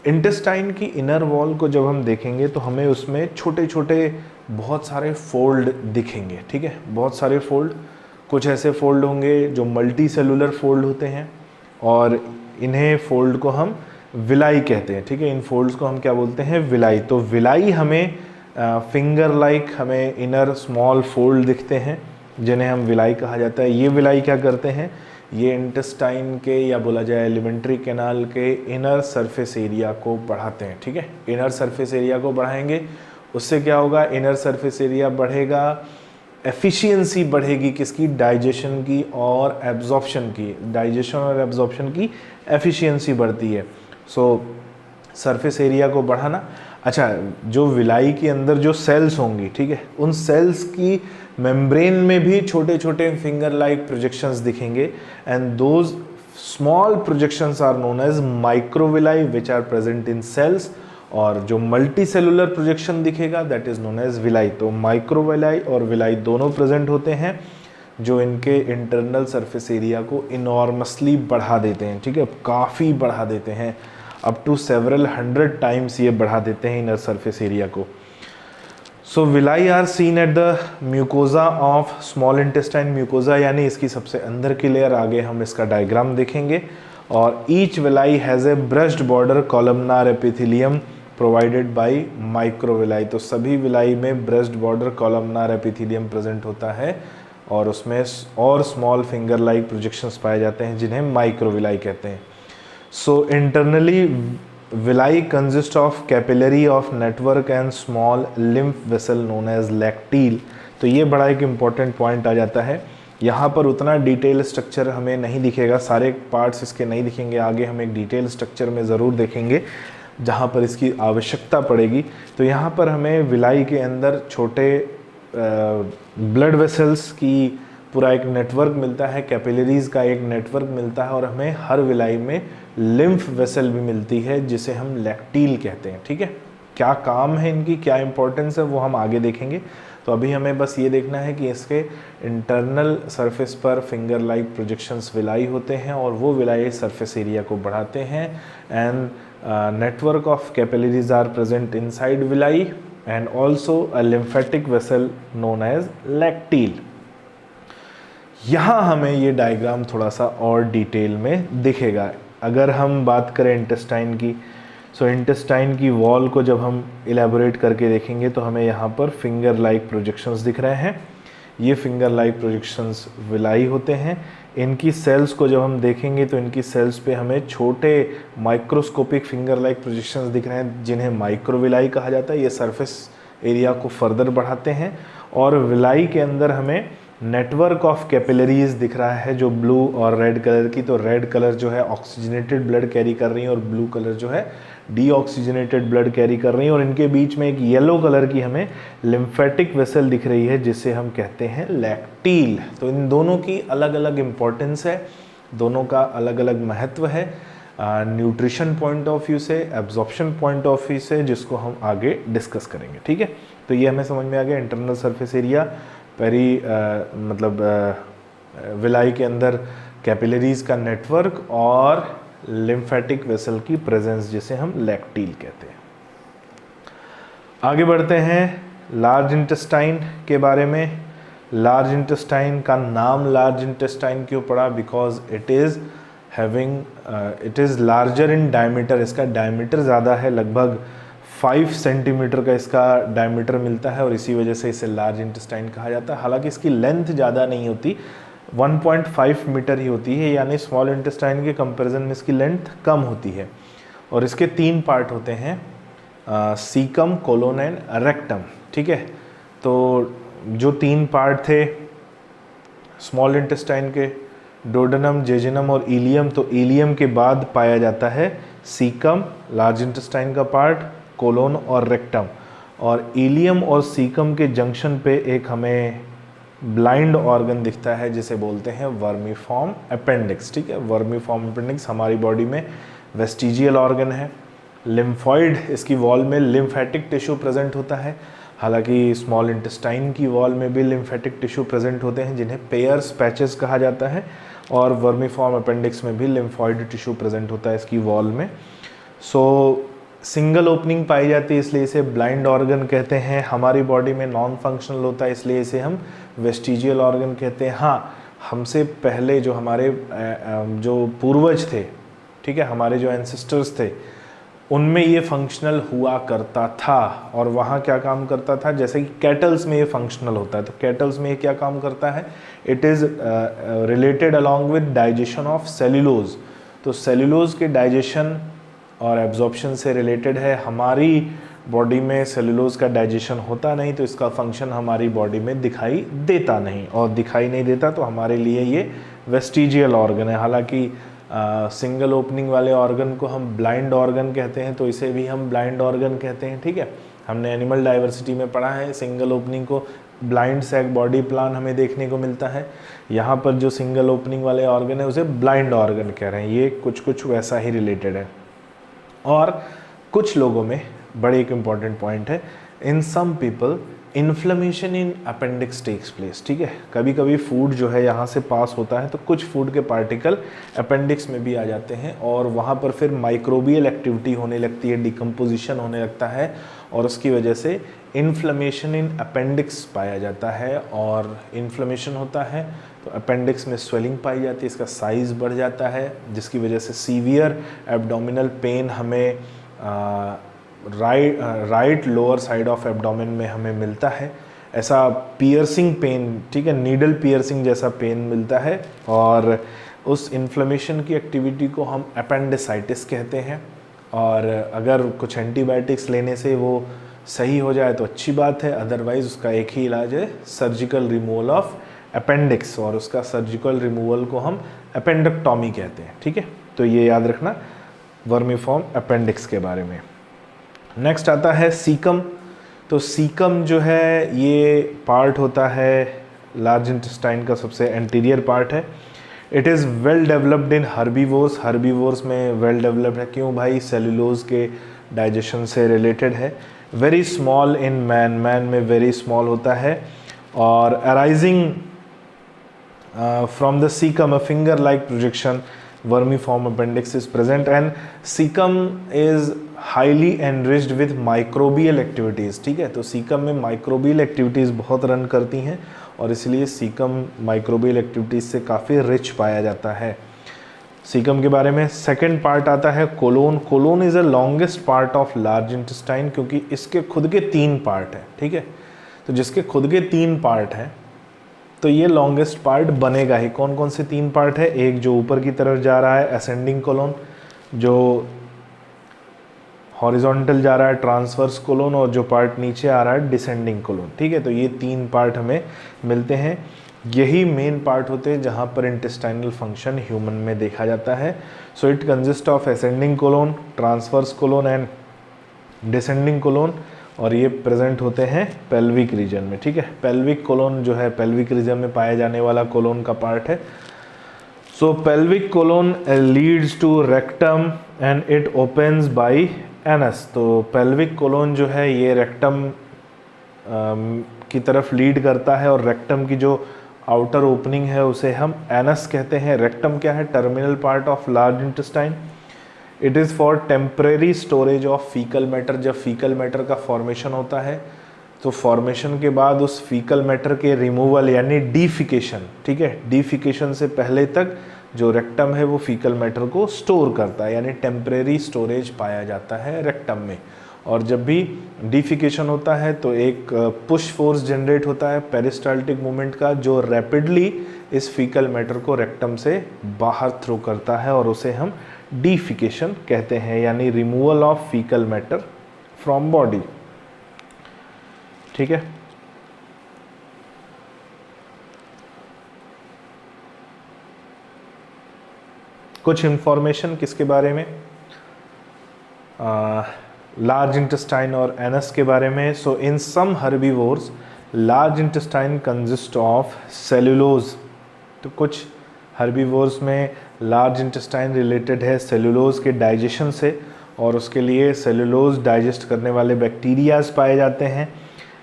इंटेस्टाइन की इनर वॉल को जब हम देखेंगे तो हमें उसमें छोटे छोटे बहुत सारे फोल्ड दिखेंगे, ठीक है, बहुत सारे फोल्ड। कुछ ऐसे फोल्ड होंगे जो मल्टी सेलुलर फोल्ड होते हैं और इन्हें फोल्ड को हम विलाई कहते हैं, ठीक है। इन फोल्ड्स को हम क्या बोलते हैं, विलाई। तो विलाई हमें फिंगर लाइक हमें इनर स्मॉल फोल्ड दिखते हैं जिन्हें हम विलाई कहा जाता है। ये विलाई क्या करते हैं, ये इंटेस्टाइन के या बोला जाए एलिमेंट्री कैनाल के इनर सरफेस एरिया को बढ़ाते हैं, ठीक है। इनर सरफेस एरिया को बढ़ाएंगे, उससे क्या होगा, इनर सरफेस एरिया बढ़ेगा, एफिशिएंसी बढ़ेगी किसकी, डाइजेशन की और एब्जॉर्प्शन की। डाइजेशन और एब्जॉर्प्शन की एफिशिएंसी बढ़ती है। सो सरफेस एरिया को बढ़ाना। अच्छा, जो विलाई के अंदर जो सेल्स होंगी, ठीक है, उन सेल्स की मेम्ब्रेन में भी छोटे छोटे फिंगर लाइक प्रोजेक्शंस दिखेंगे and those small projections are known as microvilli which are present in cells. और जो मल्टी सेलुलर प्रोजेक्शन दिखेगा that is known as villi. तो माइक्रोविलाई और विलाई दोनों प्रेजेंट होते हैं जो इनके इंटरनल सरफेस एरिया को इनॉर्मसली बढ़ा देते हैं, ठीक है, काफ़ी बढ़ा देते हैं, अप टू सेवरल 100 टाइम्स ये बढ़ा देते हैं इनर सरफेस एरिया को। So villi are seen at the mucosa of small intestine. Mucosa यानी इसकी सबसे अंदर की लेयर, आगे हम इसका डायग्राम देखेंगे। और each villi has a brushed border columnar epithelium provided by microvilli. तो सभी विलाई में brushed border columnar epithelium present होता है और उसमें और स्मॉल फिंगर लाइक प्रोजेक्शंस पाए जाते हैं जिन्हें माइक्रोविलाई कहते हैं। So internally villi consist of capillary of network and small lymph vessel known as lacteal. तो ये बड़ा एक इम्पॉर्टेंट पॉइंट आ जाता है। यहाँ पर उतना डिटेल स्ट्रक्चर हमें नहीं दिखेगा, सारे पार्ट्स इसके नहीं दिखेंगे। आगे हम एक डिटेल स्ट्रक्चर में ज़रूर देखेंगे जहाँ पर इसकी आवश्यकता पड़ेगी। तो यहाँ पर हमें विलाई के अंदर छोटे ब्लड वेसल्स की पूरा एक नेटवर्क मिलता है, कैपिलरीज़ का एक नेटवर्क मिलता है और हमें हर विलाई में लिम्फ वेसल भी मिलती है जिसे हम लैक्टील कहते हैं, ठीक है। क्या काम है इनकी, क्या इंपॉर्टेंस है, वो हम आगे देखेंगे। तो अभी हमें बस ये देखना है कि इसके इंटरनल सरफेस पर फिंगर लाइक प्रोजेक्शंस विलाई होते हैं और वो विलाई सरफेस एरिया को बढ़ाते हैं and network of capillaries are present inside villi and also a lymphatic vessel known as lacteal. यहाँ हमें ये डायग्राम थोड़ा सा और डिटेल में दिखेगा। अगर हम बात करें इंटेस्टाइन की, सो इंटेस्टाइन की वॉल को जब हम इलेबोरेट करके देखेंगे तो हमें यहाँ पर फिंगर लाइक प्रोजेक्शंस दिख रहे हैं। ये फिंगर लाइक प्रोजेक्शंस विलाई होते हैं। इनकी सेल्स को जब हम देखेंगे तो इनकी सेल्स पे हमें छोटे माइक्रोस्कोपिक फिंगर लाइक प्रोजेक्शंस दिख रहे हैं जिन्हें माइक्रोविलाई कहा जाता है। ये सरफेस एरिया को फर्दर बढ़ाते हैं और विलाई के अंदर हमें नेटवर्क ऑफ कैपिलरीज दिख रहा है जो ब्लू और रेड कलर की। तो रेड कलर जो है ऑक्सीजनेटेड ब्लड कैरी कर रही है और ब्लू कलर जो है डीऑक्सीजनेटेड ब्लड कैरी कर रही है और इनके बीच में एक येलो कलर की हमें लिम्फेटिक वेसल दिख रही है जिसे हम कहते हैं लैक्टील। तो इन दोनों की अलग अलग इम्पोर्टेंस है, दोनों का अलग अलग महत्व है न्यूट्रिशन पॉइंट ऑफ व्यू से, एब्जॉर्प्शन पॉइंट ऑफ व्यू से, जिसको हम आगे डिस्कस करेंगे, ठीक है। तो ये हमें समझ में आ गया इंटरनल सरफेस एरिया, विलाई के अंदर कैपिलरीज का नेटवर्क और लिम्फेटिक वेसल की प्रेजेंस जिसे हम लैक्टील कहते हैं। आगे बढ़ते हैं लार्ज इंटेस्टाइन के बारे में। लार्ज इंटेस्टाइन का नाम लार्ज इंटेस्टाइन क्यों पड़ा? Because it is larger in diameter. इसका डायमीटर ज़्यादा है, लगभग 5 सेंटीमीटर का इसका डायमीटर मिलता है और इसी वजह से इसे लार्ज इंटेस्टाइन कहा जाता है। हालांकि इसकी लेंथ ज़्यादा नहीं होती, 1.5 मीटर ही होती है, यानी स्मॉल इंटेस्टाइन के कंपैरिजन में इसकी लेंथ कम होती है। और इसके 3 पार्ट होते हैं, सीकम, कोलोन एंड रेक्टम। ठीक है, तो जो 3 पार्ट थे स्मॉल इंटेस्टाइन के, डोडेनम, जेजिनम और इलियम, तो इलियम के बाद पाया जाता है सीकम, लार्ज इंटेस्टाइन का पार्ट, कोलोन और रेक्टम। और इलियम और सीकम के जंक्शन पे एक हमें ब्लाइंड ऑर्गन दिखता है जिसे बोलते हैं वर्मीफॉर्म अपेंडिक्स। ठीक है, वर्मीफॉर्म अपेंडिक्स हमारी बॉडी में वेस्टिजियल ऑर्गन है। लिम्फॉइड, इसकी वॉल में लिम्फेटिक टिश्यू प्रेजेंट होता है, हालांकि स्मॉल इंटेस्टाइन की वॉल में भी लिम्फेटिक टिश्यू प्रेजेंट होते हैं जिन्हें पेयर्स पैचेस कहा जाता है, और वर्मीफॉर्म अपेंडिक्स में भी लिम्फॉइड टिश्यू प्रेजेंट होता है इसकी वॉल में। सो सिंगल ओपनिंग पाई जाती है इसलिए इसे ब्लाइंड ऑर्गन कहते हैं। हमारी बॉडी में नॉन फंक्शनल होता है इसलिए इसे हम वेस्टिजियल ऑर्गन कहते हैं। हाँ, हमसे पहले जो हमारे जो पूर्वज थे, ठीक है, हमारे जो एंसेस्टर्स थे, उनमें ये फंक्शनल हुआ करता था। और वहाँ क्या काम करता था, जैसे कि कैटल्स में ये फंक्शनल होता है, तो कैटल्स में ये क्या काम करता है, it is related along with digestion of cellulose. तो सेल्यूलोज के डाइजेशन और एब्जॉर्प्शन से रिलेटेड है। हमारी बॉडी में सेल्यूलोज का डाइजेशन होता नहीं, तो इसका फंक्शन हमारी बॉडी में दिखाई देता नहीं, और दिखाई नहीं देता तो हमारे लिए ये वेस्टिजियल ऑर्गन है। हालांकि सिंगल ओपनिंग वाले ऑर्गन को हम ब्लाइंड ऑर्गन कहते हैं, तो इसे भी हम ब्लाइंड ऑर्गन कहते हैं। ठीक है, हमने एनिमल डाइवर्सिटी में पढ़ा है, सिंगल ओपनिंग को ब्लाइंड सैक बॉडी प्लान हमें देखने को मिलता है। यहाँ पर जो सिंगल ओपनिंग वाले ऑर्गन है उसे ब्लाइंड ऑर्गन कह रहे हैं। ये कुछ वैसा ही रिलेटेड है। और कुछ लोगों में बड़े एक इम्पॉर्टेंट पॉइंट है, in some people inflammation in appendix takes place. ठीक है, कभी कभी फूड जो है यहाँ से पास होता है तो कुछ फूड के पार्टिकल अपेंडिक्स में भी आ जाते हैं, और वहाँ पर फिर माइक्रोबियल एक्टिविटी होने लगती है, डिकम्पोजिशन होने लगता है, और उसकी वजह से इन्फ्लेमेशन इन अपेंडिक्स पाया जाता है। और इन्फ्लेमेशन होता है तो अपेंडिक्स में स्वेलिंग पाई जाती है, इसका साइज़ बढ़ जाता है, जिसकी वजह से सीवियर एब्डोमिनल पेन हमें right lower side of abdomen में हमें मिलता है। ऐसा पियर्सिंग पेन, ठीक है, नीडल पियर्सिंग जैसा पेन मिलता है, और उस इन्फ्लेमेशन की एक्टिविटी को हम अपेंडिसाइटिस कहते हैं। और अगर कुछ एंटीबायोटिक्स लेने से वो सही हो जाए तो अच्छी बात है, अदरवाइज़ उसका एक ही इलाज है, सर्जिकल रिमूवल ऑफ अपेंडिक्स, और उसका सर्जिकल रिमूवल को हम अपेंडेक्टॉमी कहते हैं। ठीक है, तो ये याद रखना वर्मीफॉर्म अपेंडिक्स के बारे में। नेक्स्ट आता है सीकम। तो सीकम जो है ये पार्ट होता है लार्ज इंटेस्टाइन का, सबसे एंटीरियर पार्ट है। It is well developed in herbivores. Herbivores में वेल डेवलप्ड है, क्यों भाई, सेल्यूलोज के डाइजेशन से रिलेटेड है। Very small in man, man में वेरी स्मॉल होता है। और arising from the caecum a finger like projection vermiform appendix is present, and caecum is highly enriched with microbial activities. ठीक है, तो सीकम में माइक्रोबियल एक्टिविटीज़ बहुत रन करती हैं, और इसलिए सीकम माइक्रोबियल एक्टिविटीज़ से काफ़ी रिच पाया जाता है। सीकम के बारे में सेकंड पार्ट आता है colon. Colon is a longest part of large intestine, क्योंकि इसके खुद के 3 पार्ट हैं। ठीक है, तो जिसके खुद के 3 पार्ट हैं तो ये लॉन्गेस्ट पार्ट बनेगा ही। कौन कौन से 3 पार्ट है, एक जो ऊपर की तरफ जा रहा है असेंडिंग कोलोन, जो हॉरिजॉन्टल जा रहा है ट्रांसवर्स कोलोन, और जो पार्ट नीचे आ रहा है डिसेंडिंग कोलोन। ठीक है, तो ये 3 पार्ट हमें मिलते हैं। यही मेन पार्ट होते हैं जहाँ पर इंटेस्टाइनल फंक्शन ह्यूमन में देखा जाता है। So it consist of ascending colon, transverse colon and descending colon, और ये प्रेजेंट होते हैं पेल्विक रीजन में। ठीक है, पेल्विक कोलोन जो है पेल्विक रीजन में पाया जाने वाला कोलोन का पार्ट है। So pelvic colon leads to rectum and it opens by anus. तो पेल्विक कोलोन जो है ये रेक्टम की तरफ लीड करता है, और रेक्टम की जो आउटर ओपनिंग है उसे हम एनस कहते हैं। रेक्टम क्या है, terminal part of large intestine. It is for temporary storage of faecal matter. जब फीकल मैटर का फॉर्मेशन होता है तो फॉर्मेशन के बाद उस फीकल मैटर के रिमूवल यानी डीफिकेशन, ठीक है, डीफिकेशन से पहले तक जो रेक्टम है वो फीकल मैटर को स्टोर करता है, यानी टेम्परेरी स्टोरेज पाया जाता है रेक्टम में। और जब भी डिफिकेशन होता है तो एक पुश फोर्स जनरेट होता है पेरिस्टाल्टिक मूवमेंट का, जो रैपिडली इस फीकल मैटर को रेक्टम से बाहर थ्रो करता है और उसे हम डिफिकेशन कहते हैं, यानी removal of faecal matter from body. ठीक है, कुछ इंफॉर्मेशन किसके बारे में, लार्ज इंटेस्टाइन और एनस के बारे में। So in some herbivores large intestine consist of cellulose. तो कुछ हर्बीवोर्स में लार्ज इंटेस्टाइन रिलेटेड है सेलुलोज के डाइजेशन से, और उसके लिए सेलुलोज डाइजेस्ट करने वाले बैक्टीरियाज पाए जाते हैं।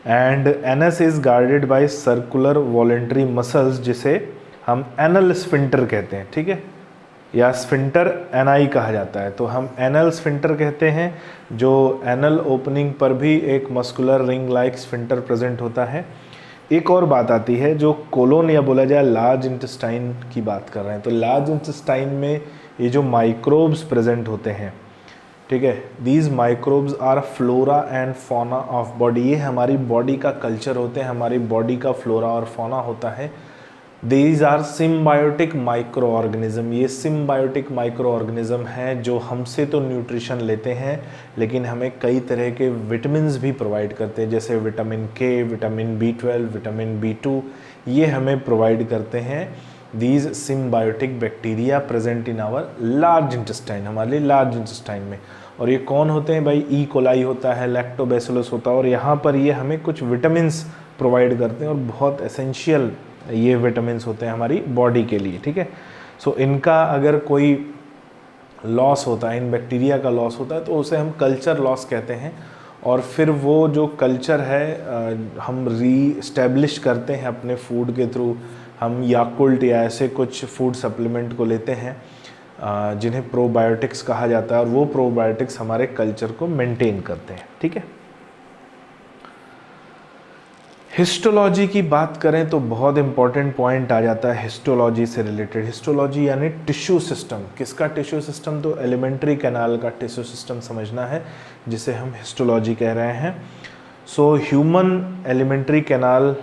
And anus is guarded by circular voluntary muscles, जिसे हम एनल स्फिंक्टर कहते हैं। ठीक है, या स्फिंक्टर एनआई कहा जाता है। तो हम एनल स्फिंक्टर कहते हैं, जो एनल ओपनिंग पर भी एक muscular ring like sphincter present होता है। एक और बात आती है, जो कोलोन या बोला जाए लार्ज इंटेस्टाइन की बात कर रहे हैं, तो लार्ज इंटेस्टाइन में ये जो माइक्रोब्स प्रेजेंट होते हैं, ठीक है, these microbes are flora and fauna of body. ये हमारी बॉडी का कल्चर होते हैं, हमारी बॉडी का फ्लोरा और फौना होता है। These are symbiotic micro organism. ये सिम्बायोटिक माइक्रो ऑर्गेनिज्म है जो हमसे तो न्यूट्रिशन लेते हैं, लेकिन हमें कई तरह के विटामिन्स भी प्रोवाइड करते हैं, जैसे विटामिन के, विटामिन B12, विटामिन B2, ये हमें प्रोवाइड करते हैं। These symbiotic bacteria present in our large intestine, हमारे लार्ज इंटेस्टाइन में। और ये कौन होते हैं भाई, ई कोलाई होता है, लैक्टोबैसिलस होता है, और यहाँ पर ये हमें कुछ विटामिन्स प्रोवाइड करते हैं, और बहुत एसेंशियल ये विटामिन्स होते हैं हमारी बॉडी के लिए। ठीक है, सो इनका अगर कोई लॉस होता है, इन बैक्टीरिया का लॉस होता है, तो उसे हम कल्चर लॉस कहते हैं। और फिर वो जो कल्चर है हम री-एस्टैब्लिश करते हैं अपने फूड के थ्रू। हम याकुल्ट या ऐसे कुछ फूड सप्लीमेंट को लेते हैं जिन्हें प्रोबायोटिक्स कहा जाता है, और वो प्रोबायोटिक्स हमारे कल्चर को मेंटेन करते हैं। ठीक है, हिस्टोलॉजी की बात करें तो बहुत इंपॉर्टेंट पॉइंट आ जाता है हिस्टोलॉजी से रिलेटेड। हिस्टोलॉजी यानी टिश्यू सिस्टम। किसका टिश्यू सिस्टम, तो एलिमेंट्री कैनाल का टिश्यू सिस्टम समझना है, जिसे हम हिस्टोलॉजी कह रहे हैं। सो ह्यूमन एलिमेंट्री कैनाल,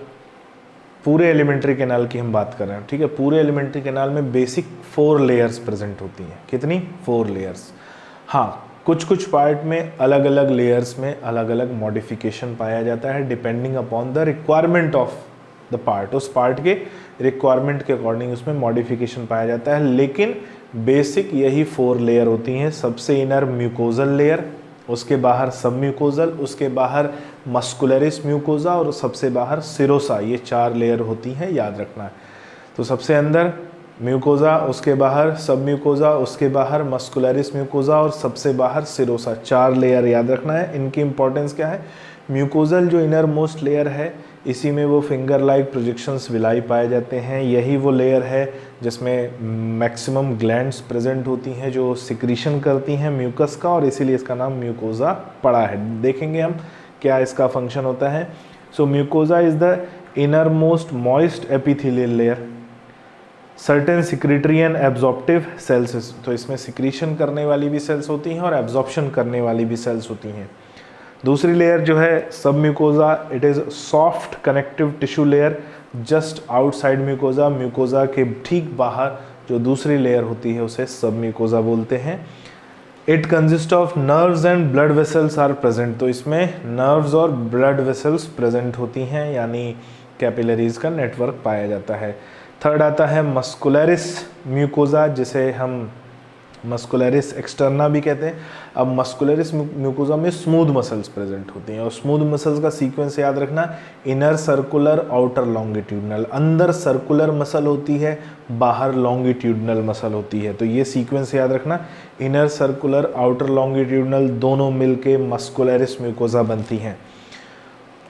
पूरे एलिमेंट्री कैनाल की हम बात कर रहे हैं। ठीक है, पूरे एलिमेंट्री कैनाल में बेसिक 4 लेयर्स प्रेजेंट होती हैं। कितनी, 4 लेयर्स। हाँ, कुछ कुछ पार्ट में अलग अलग लेयर्स में अलग अलग मॉडिफिकेशन पाया जाता है, depending upon the requirement of the part. उस पार्ट के रिक्वायरमेंट के अकॉर्डिंग उसमें मॉडिफिकेशन पाया जाता है, लेकिन बेसिक यही 4 लेयर होती हैं। सबसे इनर म्यूकोजल लेयर, उसके बाहर सब म्यूकोजल, उसके बाहर मस्कुलरिस म्यूकोजा, और सबसे बाहर सिरोसा। ये 4 लेयर होती हैं, याद रखना है। तो सबसे अंदर म्यूकोजा, उसके बाहर सब म्यूकोजा, उसके बाहर मस्कुलरिस म्यूकोजा, और सबसे बाहर सिरोसा। 4 लेयर याद रखना है। इनकी इंपॉर्टेंस क्या है, म्यूकोजल जो इनर मोस्ट लेयर है, इसी में वो फिंगर लाइक प्रोजेक्शंस विलाई पाए जाते हैं। यही वो लेयर है जिसमें मैक्सिमम ग्लैंड्स प्रेजेंट होती हैं जो सिक्रीशन करती हैं म्यूकस का, और इसीलिए इसका नाम म्यूकोजा पड़ा है। देखेंगे हम क्या इसका फंक्शन होता है। So mucosa is the inner most moist epithelial layer. Certain secretory and absorptive cells, तो इसमें सिक्रीशन करने वाली भी सेल्स होती हैं और एब्जॉर्प्शन करने वाली भी सेल्स होती हैं। दूसरी लेयर जो है सब mucosa, it is soft connective tissue layer just outside mucosa. Mucosa के ठीक बाहर जो दूसरी लेयर होती है उसे सब म्यूकोजा बोलते हैं। It consist of nerves and blood vessels are present, तो इसमें नर्व्स और ब्लड वेसल्स प्रेजेंट होती हैं, यानी कैपिलरीज का नेटवर्क पाया जाता है। थर्ड आता है मस्कुलरिस म्यूकोजा, जिसे हम मस्कुलरिस एक्सटर्ना भी कहते हैं। अब मस्कुलरिस म्यूकोजा में स्मूथ मसल्स प्रेजेंट होती हैं, और स्मूथ मसल्स का सीक्वेंस याद रखना, इनर सर्कुलर, आउटर लॉन्गिट्यूडनल। अंदर सर्कुलर मसल होती है, बाहर लॉन्गिट्यूडनल मसल होती है। तो ये सीक्वेंस याद रखना, इनर सर्कुलर, आउटर लॉन्गिट्यूडनल दोनों मिलके मस्कुलरिस म्यूकोजा बनती हैं।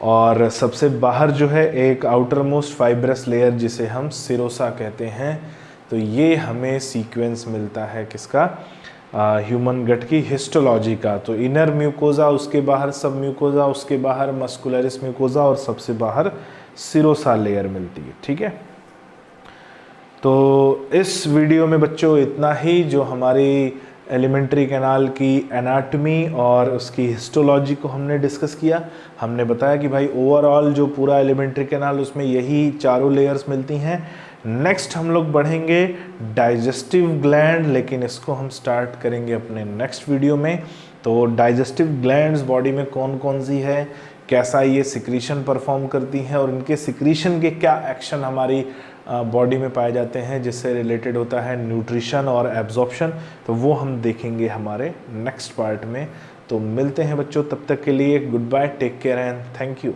और सबसे बाहर जो है एक आउटर मोस्ट फाइब्रस लेयर जिसे हम सिरोसा कहते हैं। तो ये हमें सीक्वेंस मिलता है किसका, ह्यूमन गट की हिस्टोलॉजी का। तो इनर म्यूकोजा, उसके बाहर सब म्यूकोजा, उसके बाहर मस्कुलरिस म्यूकोजा, और सबसे बाहर सिरोसा लेयर मिलती है। ठीक है, तो इस वीडियो में बच्चों इतना ही। जो हमारी एलिमेंट्री कैनाल की एनाटॉमी और उसकी हिस्टोलॉजी को हमने डिस्कस किया। हमने बताया कि भाई ओवरऑल जो पूरा एलिमेंट्री कैनाल उसमें यही चारों लेयर्स मिलती हैं। नेक्स्ट हम लोग बढ़ेंगे डाइजेस्टिव ग्लैंड, लेकिन इसको हम स्टार्ट करेंगे अपने नेक्स्ट वीडियो में। तो डाइजेस्टिव ग्लैंड्स बॉडी में कौन कौन सी है, कैसा ये सिक्रीशन परफॉर्म करती हैं और इनके सिक्रीशन के क्या एक्शन हमारी बॉडी में पाए जाते हैं, जिससे रिलेटेड होता है न्यूट्रिशन और एब्जॉर्प्शन। तो वो हम देखेंगे हमारे नेक्स्ट पार्ट में। तो मिलते हैं बच्चों, तब तक के लिए good bye, take care and thank you.